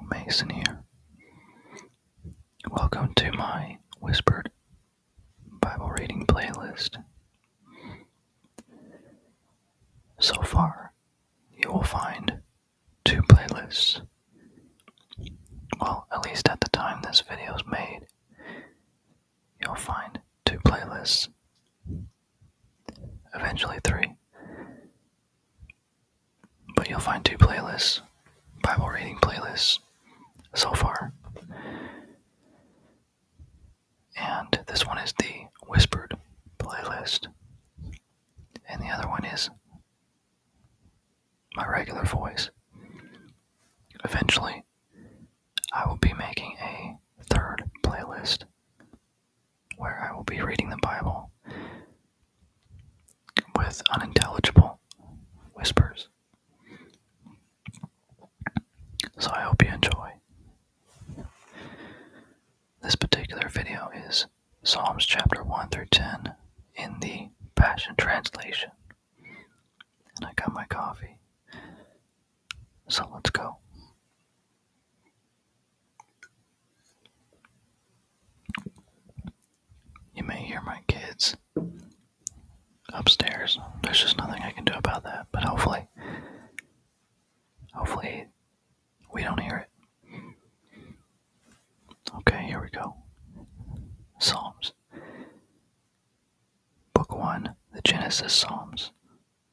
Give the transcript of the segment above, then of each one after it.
Mason here. Welcome to my whispered Bible reading playlist. So far, you will find two playlists. Well, at least at the time this video is made, you'll find two playlists. Eventually three. But you'll find two playlists, Bible reading playlists, so far. And this one is the whispered playlist. And the other one is my regular voice. Eventually, I will be making a third playlist where I will be reading the Bible with unintelligible whispers. So I hope you enjoy. This particular video is Psalms chapter 1 through 10 in the Passion Translation. And I got my coffee. So let's go. You may hear my kids upstairs. There's just nothing I can do about that, but hopefully we don't hear it. Okay, here we go. Psalms. Book 1, the Genesis Psalms.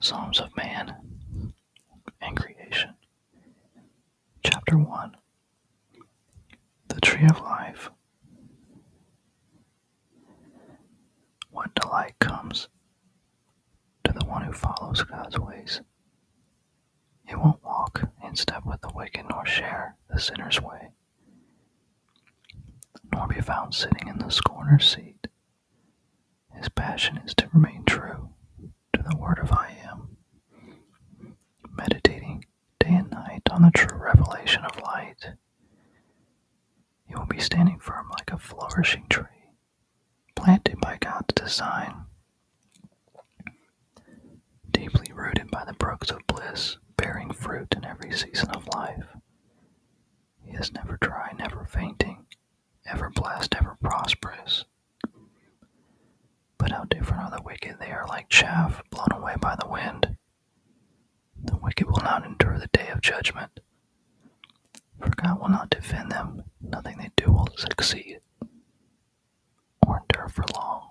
Psalms of man and creation. Chapter 1, the tree of life. What delight comes to the one who follows God's ways. He won't walk in step with the wicked, nor share the sinner's way, nor be found sitting in the scorner's seat. His passion is to remain true to the word of I am, meditating day and night on the true revelation of light. He will be standing firm like a flourishing tree, planted by God's design, deeply rooted by the brooks of bliss, bearing fruit in every season of life. He is never dry, never fainting, ever blessed, ever prosperous. But how different are the wicked? They are like chaff blown away by the wind. The wicked will not endure the day of judgment, for God will not defend them. Nothing they do will succeed or endure for long.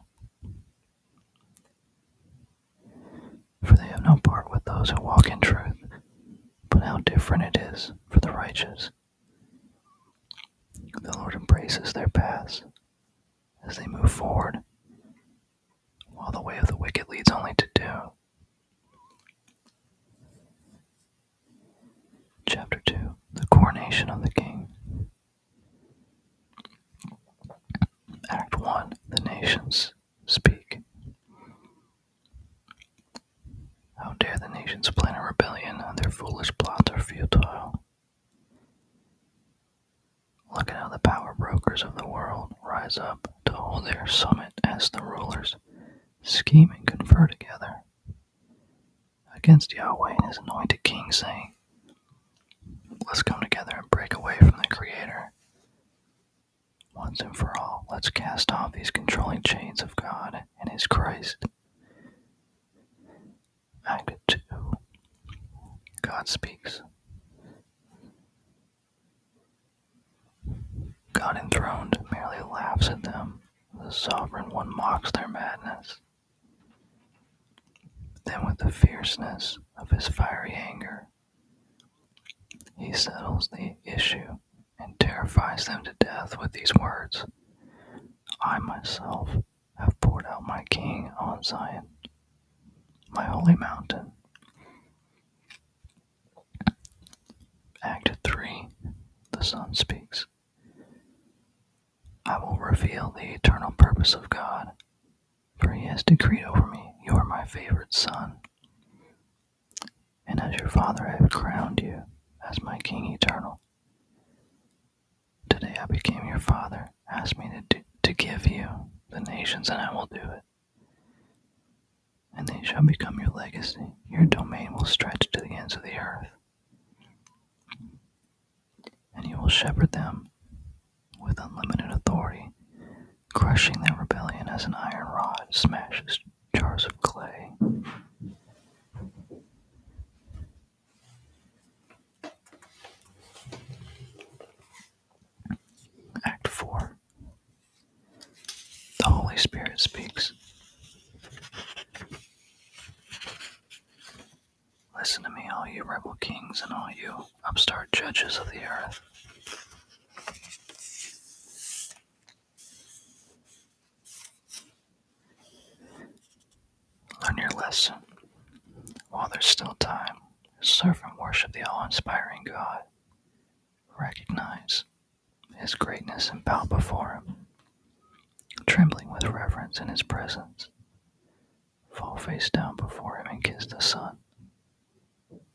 For they have no part with those who walk in truth. But how different it is for the righteous. The Lord embraces their paths as they move forward, while the way of the wicked leads only to doom. Chapter 2, the coronation of the king. Act 1, the nations speak. How dare the nations plan a rebellion, and their foolish plots are futile. Look at how the power brokers of the world rise up to hold their summit as the rulers scheme and confer together against Yahweh and his anointed king, saying, let's come together and break away from the Creator. Once and for all, let's cast off these controlling chains of God and his Christ. Act 2. God speaks. God enthroned merely laughs at them. The sovereign one mocks their madness. Then with the fierceness of his fiery anger, he settles the issue and terrifies them to death with these words, I myself have poured out my king on Zion, my holy mountain. Act 3, the Son speaks. I will reveal the eternal purpose of God, for he has decreed over me, you are my favorite son. And as your father I have crowned you as my king eternal. Today I became your father. Ask me to give you the nations, and I will do it. And they shall become your legacy. Your domain will stretch to the ends of the earth. And you will will shepherd them with unlimited authority, crushing their rebellion as an iron rod smashes jars of clay. Act 4. The Holy Spirit speaks. Listen to me, all you rebel kings and all you upstart judges of the earth. Learn your lesson while there's still time. Serve and worship the awe-inspiring God. Recognize His greatness and bow before Him, trembling with reverence in His presence. Fall face down before Him and kiss the Son.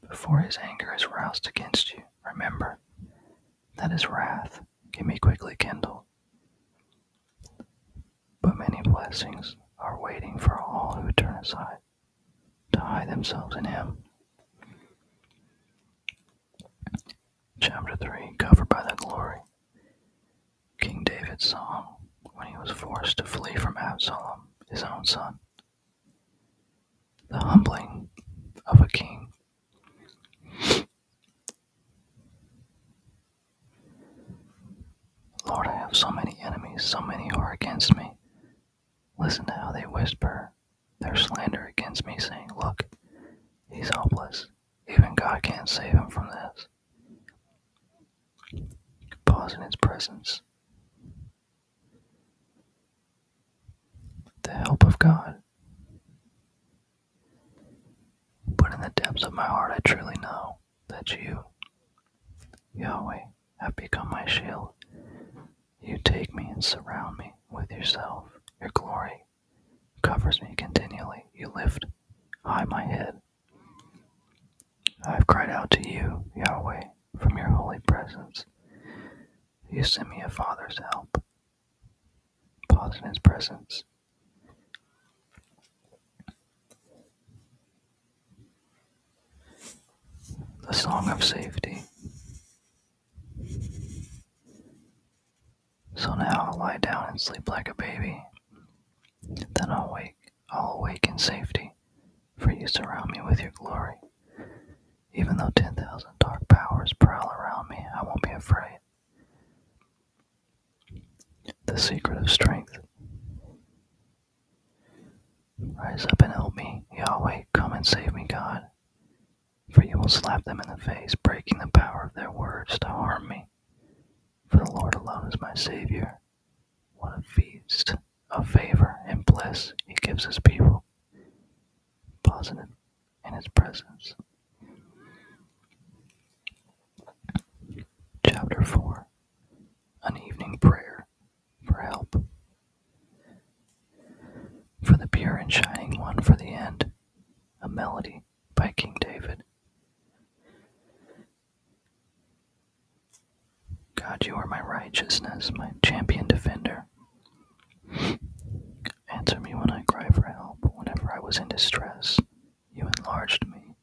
Before His anger is roused against you, remember that His wrath can be quickly kindled. But many blessings are waiting for all who turn aside to hide themselves in Him. Chapter 3, covered by the glory. King David's song when he was forced to flee from Absalom, his own son. The humbling of a king. Lord, I have so many enemies, so many who are against me. Listen to how they whisper their slander against me, saying, look, he's hopeless. Even God can't save him from this. Pause in His presence. The help of God. But in the depths of my heart, I truly know that you, Yahweh, have become my shield. You take me and surround me with yourself. Your glory covers me continually. You lift high my head. I have cried out to you, Yahweh, from your holy presence. You send me a father's help. Pause in His presence. The song of safety. So now I'll lie down and sleep like a baby. Then I'll awake in safety, for you surround me with your glory. Even though 10,000 dark powers prowl around me, I won't be afraid. The secret of strength. Rise up and help me, Yahweh, come and save me, God. For you will slap them in the face, breaking the power of their words to harm me. For the Lord alone is my Savior. What a feast of favor and bliss He gives His people. Positive in His presence. Chapter 4. An evening prayer for help. For the pure and shining one for the end. A melody by King David. God, you are my righteousness, my champion defender. Answer me when I cry for help. Whenever I was in distress, you enlarged me.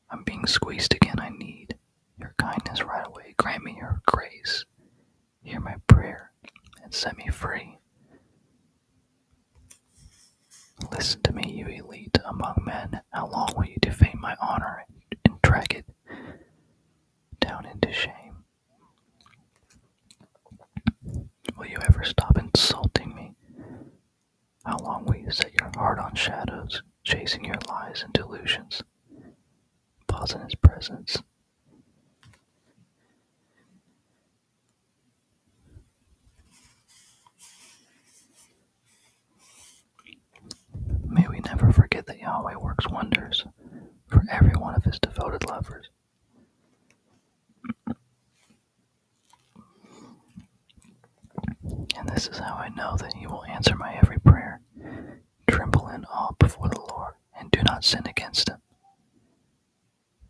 I'm being squeezed again. I need your kindness right away. Grant me your grace. Hear my prayer and set me free. Listen to me, you elite among men. How long will you defame my honor and drag it down into shame? Will you ever stop insulting me? How long will you set your heart on shadows, chasing your lies and delusions? Pause in His presence. May we never forget that Yahweh works wonders for every one of His devoted lovers. And this is how I know that He will answer my every prayer. Tremble in awe before the Lord, and do not sin against Him.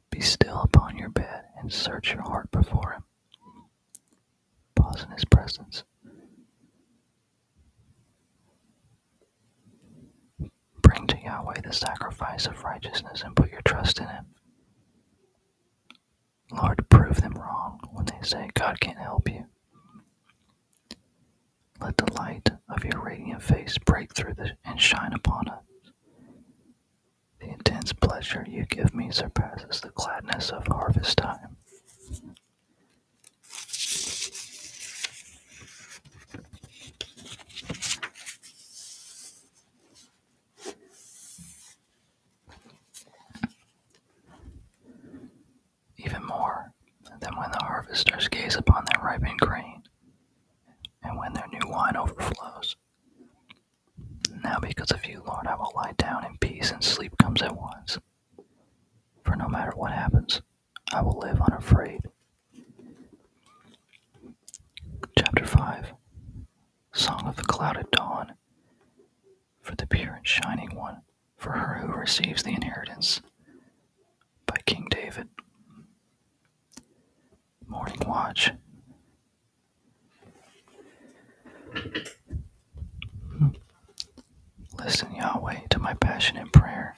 Be still upon your bed, and search your heart before Him. Pause in His presence. Bring to Yahweh the sacrifice of righteousness, and put your trust in Him. Lord, prove them wrong. when they say God can't help you. Let the light of your radiant face break through and shine upon us. The intense pleasure you give me surpasses the gladness of harvest time. Even more than when the harvesters gaze upon their ripened grain, and when their new wine overflows. Now because of you, Lord, I will lie down in peace and sleep comes at once. For no matter what happens, I will live unafraid. Chapter 5. Song of the Clouded Dawn. For the pure and shining one, for her who receives the inheritance. By King David. Morning Watch. Listen, Yahweh, to my passionate prayer.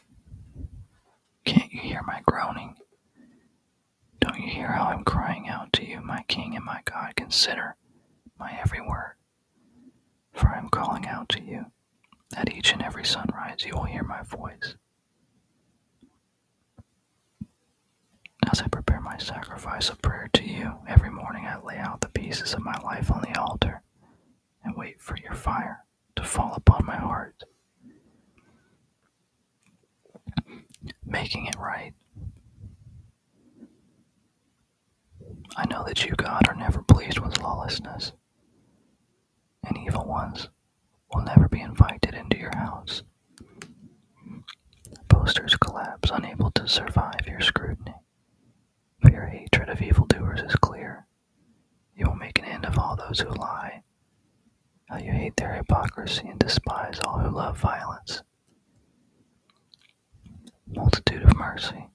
Can't you hear my groaning? Don't you hear how I'm crying out to you, my King and my God? Consider my every word. For I am calling out to you. At each and every sunrise you will hear my voice. As I prepare my sacrifice of prayer to you, every morning I lay out the pieces of my life on the altar and wait for your fire to fall upon my heart, making it right. I know that you, God, are never pleased with lawlessness, and evil ones will never be invited into your house. Boasters collapse, unable to survive your scrutiny. For your hatred of evildoers is clear. You will make an end of all those who lie. How you hate their hypocrisy and despise all who love violence. Multitude of mercy.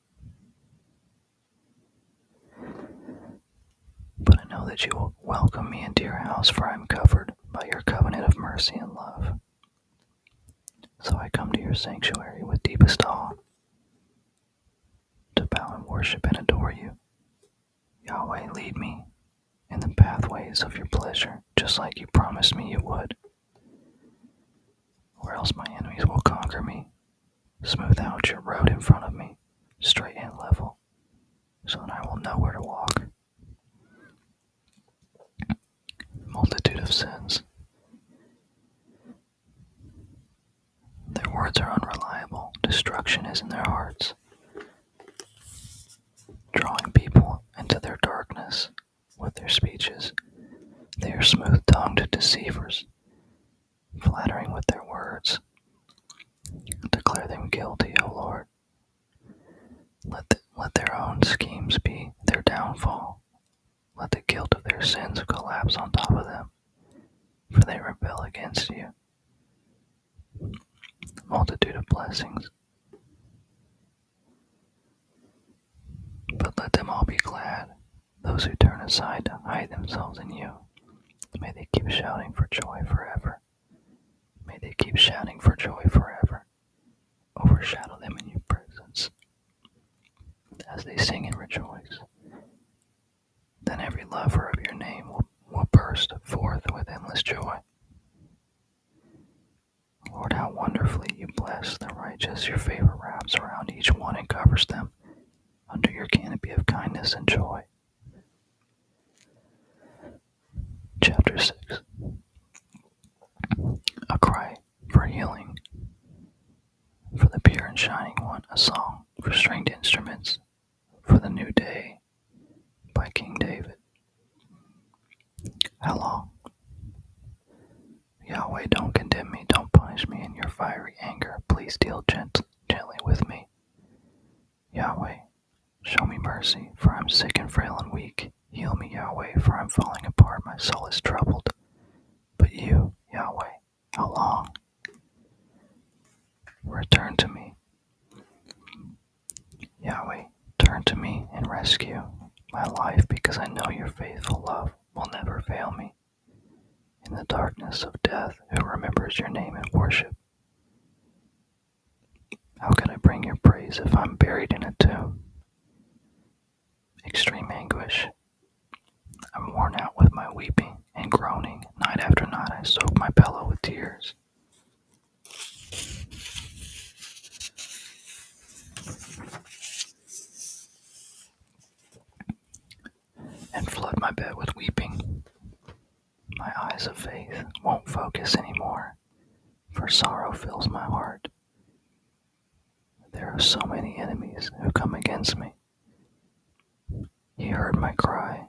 But I know that you will welcome me into your house, for I am covered by your covenant of mercy and love. So I come to your sanctuary with deepest awe, to bow and worship and adore you. Yahweh, lead me in the pathways of your pleasure, just like you promised me you would. Or else my enemies will conquer me. Smooth out your road in front of me, straight and level, so that I will know where to walk. Multitude of sins. Their words are unreliable. Destruction is in their hearts, drawing people into their darkness with their speeches. They are smooth-tongued deceivers, flattering with their words. Declare them guilty, O Lord. Let their own schemes be their downfall. Let the guilt of their sins collapse on top of them, for they rebel against you. Multitude of blessings. But let them all be glad, those who turn aside to hide themselves in you. May they keep shouting for joy forever. May they keep shouting for joy forever. Overshadow them in your presence as they sing and rejoice. Then every lover of your name will burst forth with endless joy. Lord, how wonderfully you bless the righteous. Your favor wraps around each one and covers them under your canopy of kindness and joy. Chapter 6. A cry for healing. For the pure and shining one, a song for stringed instruments, for the new day, by King David. How long? Yahweh, don't condemn me, don't punish me in your fiery anger. Please deal gently with me. Yahweh, show me mercy, for I'm sick and frail and weak. Heal me, Yahweh, for I'm falling apart, my soul is troubled. But you, Yahweh, how long? Return to me. Yahweh, turn to me and rescue my life, because I know your faithful love will never fail me. In the darkness of death, who remembers your name and worship? How can I bring your praise if I'm buried in a tomb? Extreme anguish. weeping and groaning. Night after night I soaked my pillow with tears. And flood my bed with weeping. My eyes of faith won't focus anymore, for sorrow fills my heart. There are so many enemies who come against me. He heard my cry.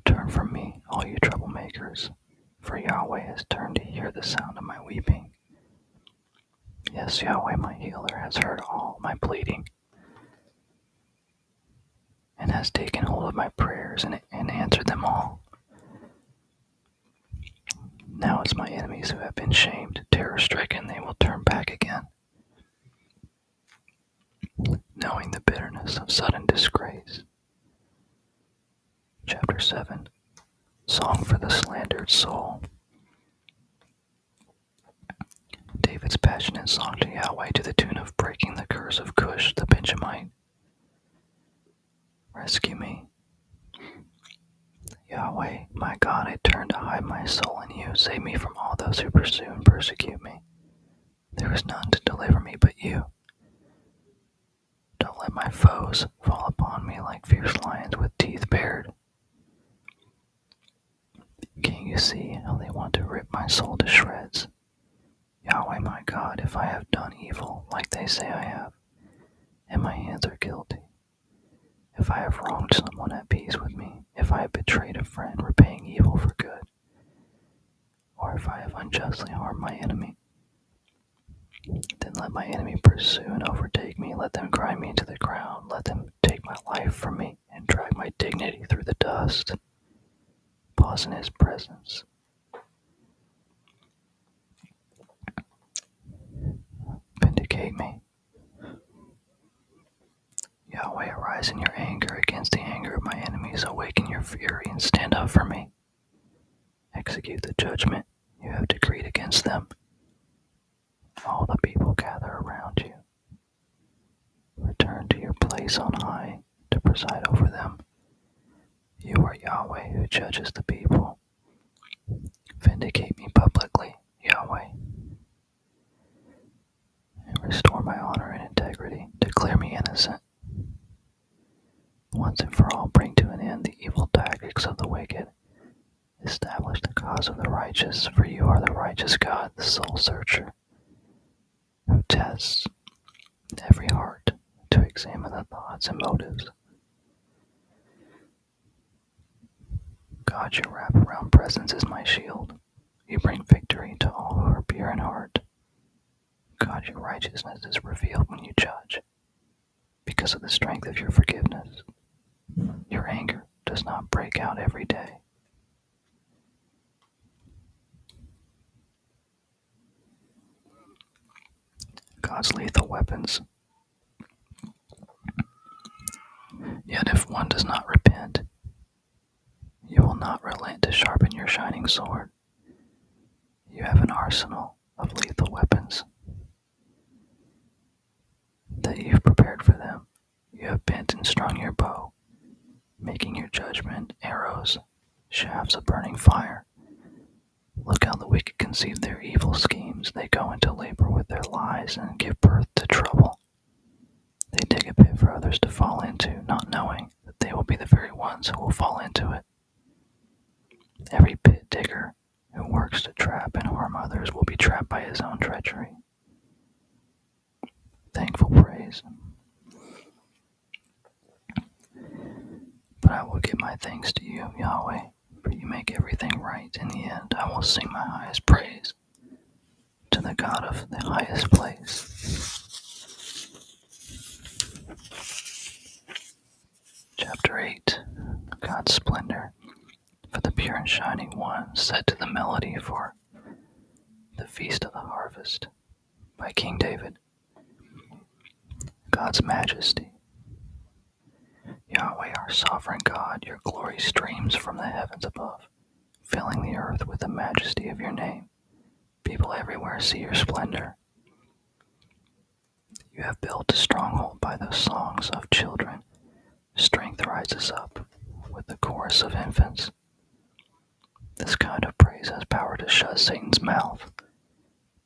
Turn from me, all you troublemakers, for Yahweh has turned to hear the sound of my weeping. Yes, Yahweh, my healer, has heard all my pleading, and has taken hold of my prayers and answered them all. Now as my enemies who have been shamed, terror-stricken, they will turn back again, knowing the bitterness of sudden disgrace. Chapter 7. Song for the Slandered Soul. David's passionate song to Yahweh to the tune of breaking the curse of Cush the Benjamite. Rescue me. Yahweh, my God, I turn to hide my soul in you. Save me from all those who pursue and persecute me. There is none to deliver me but you. Don't let my foes fall upon me like fierce lions with teeth bared. Can't you see how they want to rip my soul to shreds? Yahweh, my God, if I have done evil like they say I have, and my hands are guilty, if I have wronged someone at peace with me, if I have betrayed a friend repaying evil for good, or if I have unjustly harmed my enemy, then let my enemy pursue and overtake me. Let them grind me into the ground. Let them take my life from me and drag my dignity through the dust. Pause in his presence. Vindicate me. Yahweh, arise in your anger against the anger of my enemies. Awaken your fury and stand up for me. Execute the judgment you have decreed against them. All the people gather around you. Return to your place on high to preside over them. You are Yahweh who judges the people. Vindicate me publicly, Yahweh, and restore my honor and integrity. Declare me innocent. Once and for all, bring to an end the evil tactics of the wicked. Establish the cause of the righteous, for you are the righteous God, the soul searcher, who tests every heart to examine the thoughts and motives. God, your wraparound presence is my shield. You bring victory to all who are pure in heart. God, your righteousness is revealed when you judge, because of the strength of your forgiveness. Your anger does not break out every day. God's lethal weapons. Yet if one does not repent, you will not relent to sharpen your shining sword. You have an arsenal of lethal weapons that you've prepared for them. You have bent and strung your bow, making your judgment arrows, shafts of burning fire. Look how the wicked conceive their evil schemes. They go into labor with their lies and give birth to trouble. They dig a pit for others to fall into, not knowing that they will be the very ones who will fall into it. Every pit digger who works to trap and harm others will be trapped by his own treachery. Thankful praise. But I will give my thanks to you, Yahweh, for you make everything right in the end. I will sing my highest praise to the God of the highest place. Chapter 8. God's Splendor. For the pure and shining one, set to the melody for the Feast of the Harvest by King David. God's Majesty. Yahweh, our sovereign God, your glory streams from the heavens above, filling the earth with the majesty of your name. People everywhere see your splendor. You have built a stronghold by the songs of children. Strength rises up with the chorus breasts of infants. This kind of praise has power to shut Satan's mouth.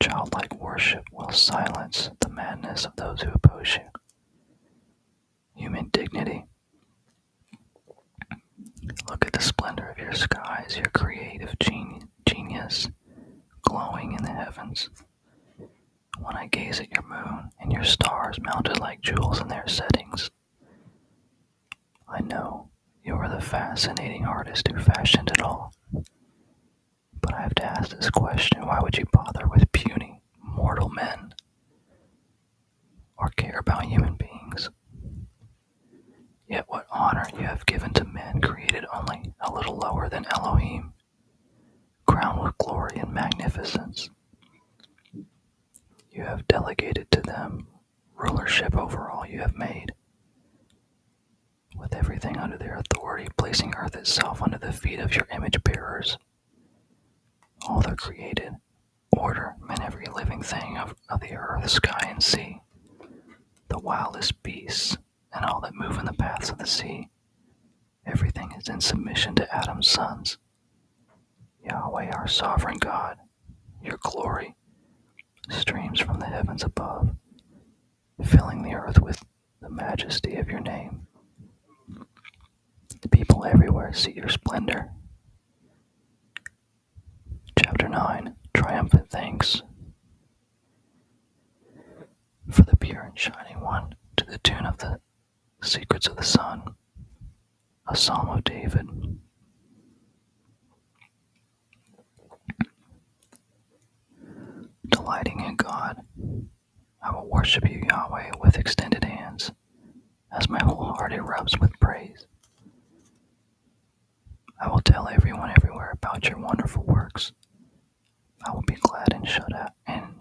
Childlike worship will silence the madness of those who oppose you. Human dignity. Look at the splendor of your skies, your creative genius glowing in the heavens. When I gaze at your moon and your stars mounted like jewels in their settings, I know you are the fascinating artist who fashioned it all. But I have to ask this question: why would you bother with puny, mortal men or care about human beings? Yet what honor you have given to men created only a little lower than Elohim, crowned with glory and magnificence. You have delegated to them rulership over all you have made, with everything under their authority, placing earth itself under the feet of your image bearers. All the created order and every living thing of the earth, sky, and sea, the wildest beasts, and all that move in the paths of the sea. Everything is in submission to Adam's sons. Yahweh, our sovereign God, your glory streams from the heavens above, filling the earth with the majesty of your name. The people everywhere see your splendor. Chapter 9. Triumphant Thanks. For the pure and shining one, to the tune of the secrets of the sun, a psalm of David. Delighting in God, I will worship you, Yahweh, with extended hands, as my whole heart erupts with praise. I will tell everyone everywhere about your wonderful works. I will be glad and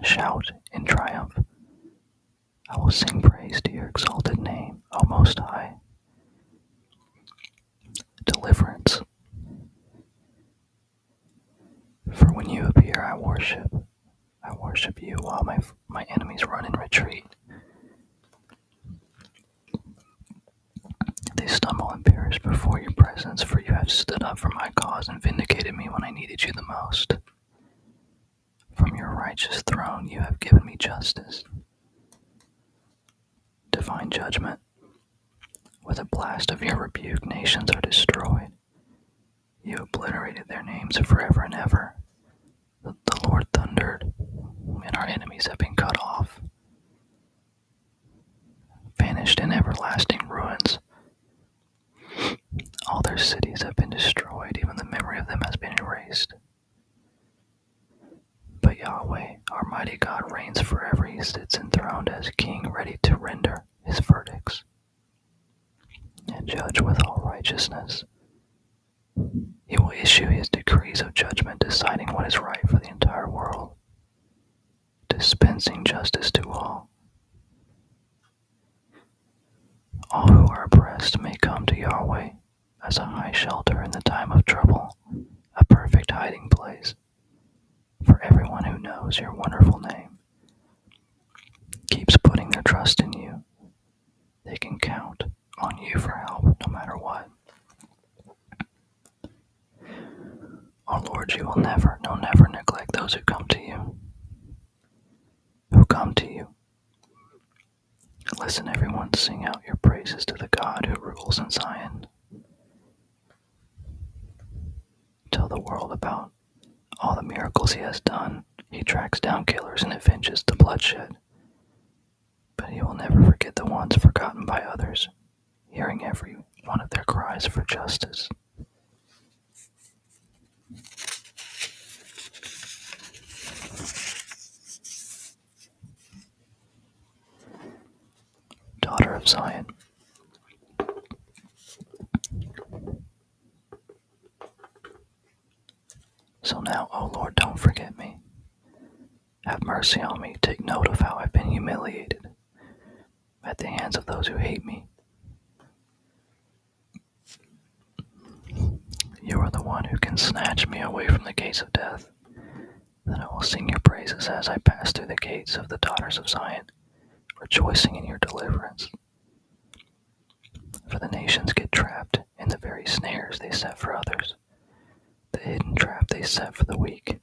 shout in triumph. I will sing praise to your exalted name, O Most High. Deliverance. For when you appear, I worship. I worship you while my enemies run in retreat. They stumble and perish before your presence, for you have stood up for my cause and vindicated me when I needed you the most. From your righteous throne you have given me justice, divine judgment. With a blast of your rebuke, nations are destroyed. You obliterated their names forever and ever. The Lord thundered, and our enemies have been cut off, vanished in everlasting ruins. All their cities have been destroyed, even the memory of them has been erased. But Yahweh, our mighty God, reigns forever. He sits enthroned as king, ready to render his verdicts and judge with all righteousness. He will issue his decrees of judgment, deciding what is right for the entire world, dispensing justice to all. All who are oppressed may come to Yahweh as a high shelter in the time of trouble, a perfect hiding place for everyone who knows your wonderful name, keeps putting their trust in you. They can count on you for help no matter what. Oh Lord, you will never neglect those who come to you. Listen, everyone, sing out your praises to the God who rules in Zion. Tell the world about all the miracles he has done. He tracks down killers and avenges the bloodshed. But he will never forget the ones forgotten by others, hearing every one of their cries for justice. Daughter of Zion. So now, O Lord, don't forget me. Have mercy on me. Take note of how I've been humiliated at the hands of those who hate me. You are the one who can snatch me away from the gates of death. Then I will sing your praises as I pass through the gates of the daughters of Zion, rejoicing in your deliverance. For the nations get trapped in the very very snares they set for others. The hidden trap they set for the weak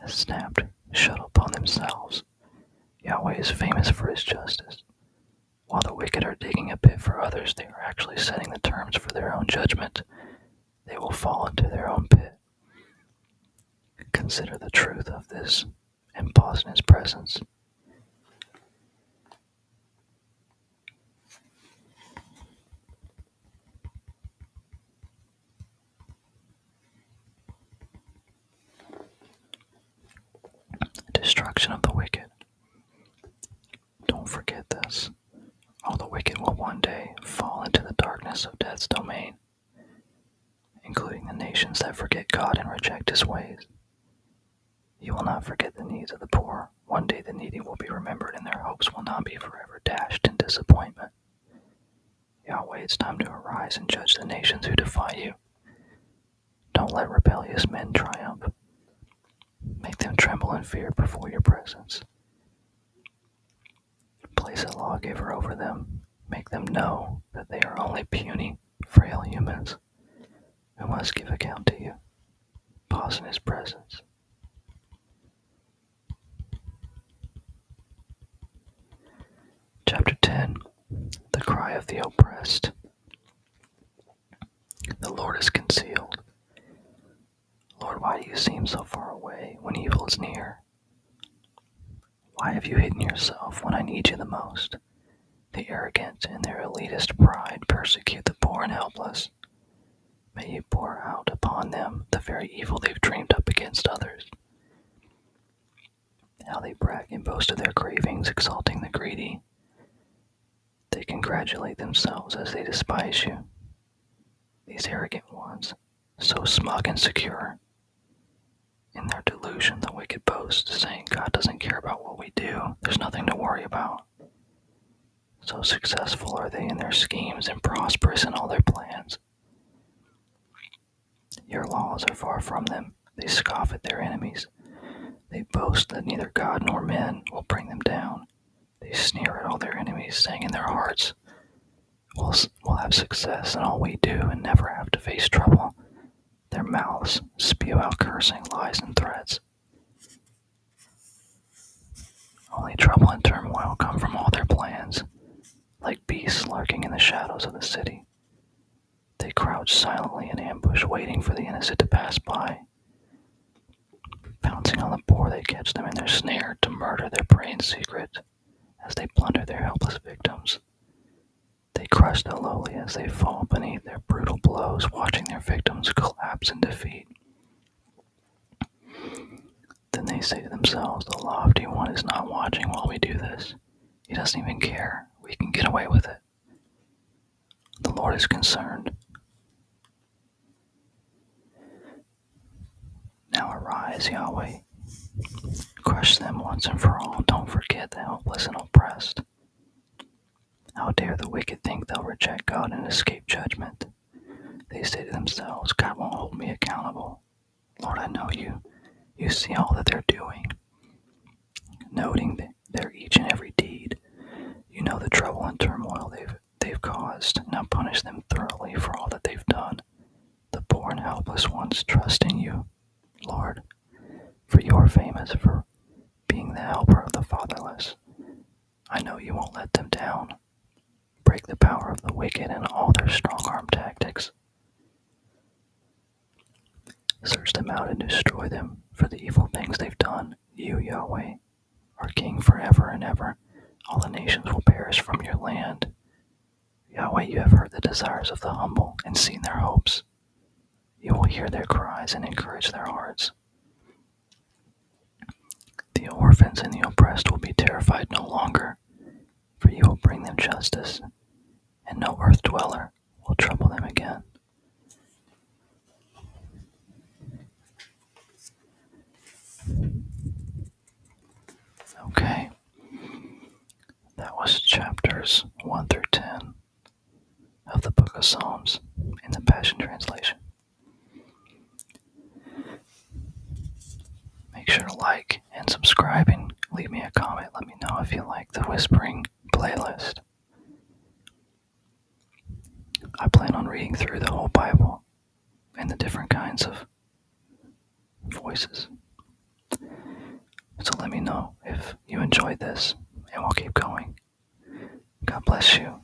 has snapped shut upon themselves. Yahweh is famous for his justice. While the wicked are digging a pit for others, they are actually setting the terms for their own judgment. They will fall into their own pit. Consider the truth of this and pause in his presence. Destruction of the wicked. Don't forget this. All the wicked will one day fall into the darkness of death's domain, including the nations that forget God and reject his ways. You will not forget the needs of the poor. One day the needy will be remembered, and their hopes will not be forever dashed in disappointment. Yahweh, it's time to arise and judge the nations who defy you. Don't let rebellious men triumph. Make them tremble in fear before your presence. Place a lawgiver over them. Make them know that they are only puny, frail humans who must give account to you. Pause in his presence. Chapter 10. The Cry of the Oppressed. The Lord is concealed. Lord, why do you seem so far away when evil is near? Why have you hidden yourself when I need you the most? The arrogant in their elitist pride persecute the poor and helpless. May you pour out upon them the very evil they've dreamed up against others. How they brag and boast of their cravings, exalting the greedy. They congratulate themselves as they despise you. These arrogant ones, so smug and secure. In their delusion, the wicked boast, saying God doesn't care about what we do. There's nothing to worry about. So successful are they in their schemes and prosperous in all their plans. Your laws are far from them. They scoff at their enemies. They boast that neither God nor men will bring them down. They sneer at all their enemies, saying in their hearts, we'll have success in all we do and never have to face trouble. Their mouths spew out cursing, lies, and threats. Only trouble and turmoil come from all their plans, like beasts lurking in the shadows of the city. They crouch silently in ambush, waiting for the innocent to pass by. Pouncing on the poor, they catch them in their snare to murder their prey in secret as they plunder their helpless victims. They crush the lowly as they fall beneath their brutal blows, watching their victims collapse in defeat. Then they say to themselves, the lofty one is not watching while we do this. He doesn't even care. We can get away with it. The Lord is concerned. Now arise, Yahweh. Crush them once and for all. Don't forget the helpless and oppressed. How dare the wicked think they'll reject God and escape judgment? They say to themselves, God won't hold me accountable. Lord, I know you. You see all that they're doing, noting their each and every deed. You know the trouble and turmoil they've caused. Now punish them thoroughly for all that they've done. The poor and helpless ones trust in you, Lord, for you are famous for being the helper of the fatherless. I know you won't let them down. Break the power of the wicked and all their strong-arm tactics. Search them out and destroy them for the evil things they've done. You, Yahweh, are king forever and ever. All the nations will perish from your land. Yahweh, you have heard the desires of the humble and seen their hopes. You will hear their cries and encourage their hearts. The orphans and the oppressed will be terrified no longer, for you will bring them justice, and no earth dweller will trouble them again. Okay, that was chapters 1 through 10 of the book of Psalms in the Passion Translation. Make sure to like and subscribe and leave me a comment. Let me know if you like the Whispering playlist. I plan on reading through the whole Bible and the different kinds of voices. So let me know if you enjoyed this, and we'll keep going. God bless you.